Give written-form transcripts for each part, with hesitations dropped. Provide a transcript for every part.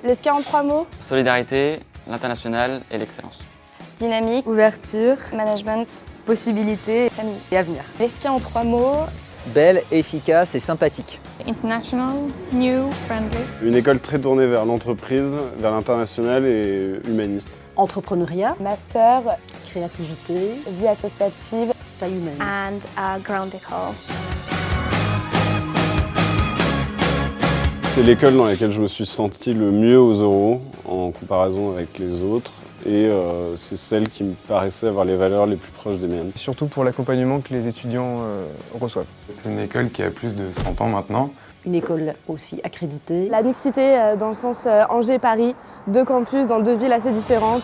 L'ESCA en 3 mots. Solidarité, l'international et l'excellence. Dynamique, Ouverture, management, possibilité famille. et avenir. L'ESCA en 3 mots. Belle, efficace et sympathique. International, new, friendly. Une école très tournée vers l'entreprise, vers l'international et humaniste. Entrepreneuriat, Master, créativité, vie associative, taille humaine. And a ground école. C'est l'école dans laquelle je me suis senti le mieux aux euros en comparaison avec les autres. Et c'est celle qui me paraissait avoir les valeurs les plus proches des miennes. Surtout pour l'accompagnement que les étudiants reçoivent. C'est une école qui a plus de 100 ans maintenant. Une école aussi accréditée. La mixité dans le sens Angers-Paris, 2 campus dans 2 villes assez différentes.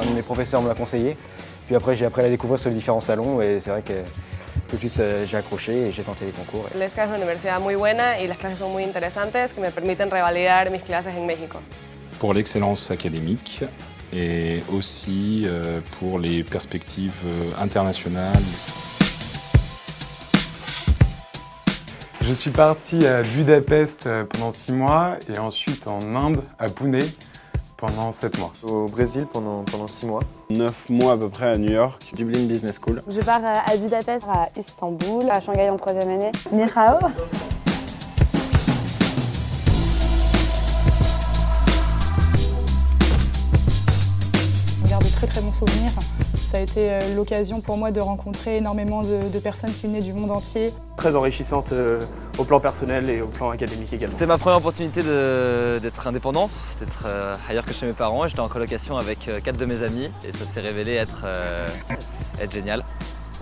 Un de mes professeurs me l'a conseillé, puis après j'ai appris à la découvrir sur les différents salons et c'est vrai que tout de suite j'ai accroché et j'ai tenté les concours. L'ESCA es una universidad muy buena y las clases son muy interesantes que me permiten revalidar mis clases en México. Pour l'excellence académique et aussi pour les perspectives internationales. Je suis parti à Budapest pendant 6 mois et ensuite en Inde, à Pune, pendant 7 mois. Au Brésil pendant 6 mois. 9 mois à peu près à New York. Dublin Business School. Je pars à Budapest, à Istanbul, À Shanghai en 3e année. Ni hao. On garde de très très bons souvenirs. Ça a été l'occasion pour moi de rencontrer énormément de personnes qui venaient du monde entier. Très enrichissante au plan personnel et au plan académique également. C'était ma première opportunité d'être indépendant, d'être ailleurs que chez mes parents. J'étais en colocation avec 4 de mes amis et ça s'est révélé être génial.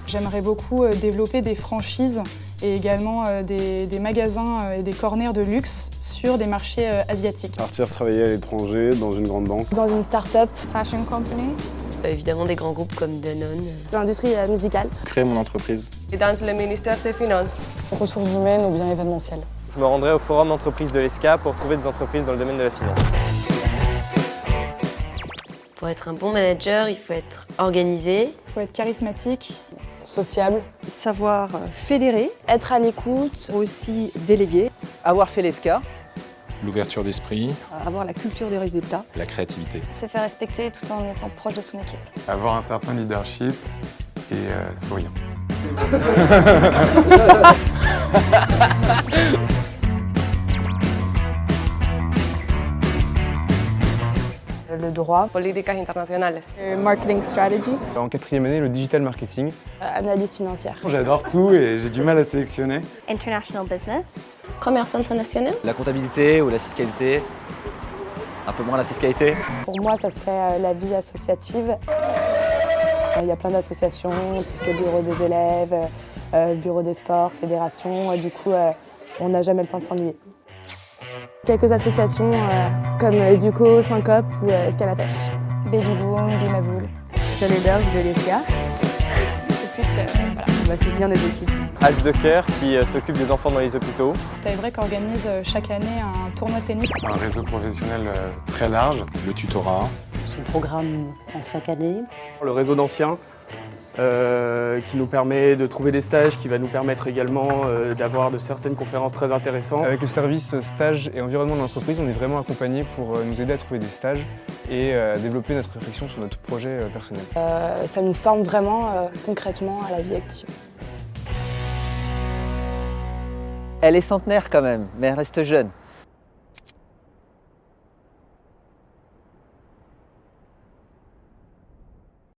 J'aimerais beaucoup développer des franchises et également des magasins et des corners de luxe sur des marchés asiatiques. Partir travailler à l'étranger, dans une grande banque. Dans une start-up, Fashion company. Évidemment des grands groupes comme Danone. l'industrie musicale. Créer mon entreprise. Et dans le ministère des Finances. Ressources humaines ou bien événementielles. Je me rendrai au forum d'entreprise de l'ESCA pour trouver des entreprises dans le domaine de la finance. Pour être un bon manager, il faut être organisé. Il faut être charismatique. Sociable. Savoir fédérer, Être à l'écoute. aussi déléguer, Avoir fait l'ESCA. L'ouverture d'esprit, avoir la culture du résultat. la créativité. Se faire respecter tout en étant proche de son équipe. Avoir un certain leadership et souriant. Le droit. Políticas internacionales. Marketing strategy. En 4e année, le digital marketing. Analyse financière. J'adore tout et j'ai du mal à sélectionner. International business. Commerce international. La comptabilité ou la fiscalité, un peu moins la fiscalité. Pour moi, ça serait la vie associative. Il y a plein d'associations, tout ce qui est bureau des élèves, bureau des sports, fédération. Du coup, on n'a jamais le temps de s'ennuyer. Quelques associations comme Educo, Syncope ou Escale à pêche. Baby boom, Bimaboul. Sur les berges de l'ESCA. C'est plus, voilà. On va soutenir des équipes. As de Cœur qui s'occupe des enfants dans les hôpitaux. Tie-Break organise chaque année un tournoi de tennis. Un réseau professionnel très large. Le tutorat, Son programme en 5 années. Le réseau d'anciens qui nous permet de trouver des stages, qui va nous permettre également d'avoir de certaines conférences très intéressantes. Avec le service stage et environnement de l'entreprise, on est vraiment accompagné pour nous aider à trouver des stages et à développer notre réflexion sur notre projet personnel. Ça nous forme vraiment concrètement à la vie active. Elle est centenaire quand même, mais elle reste jeune.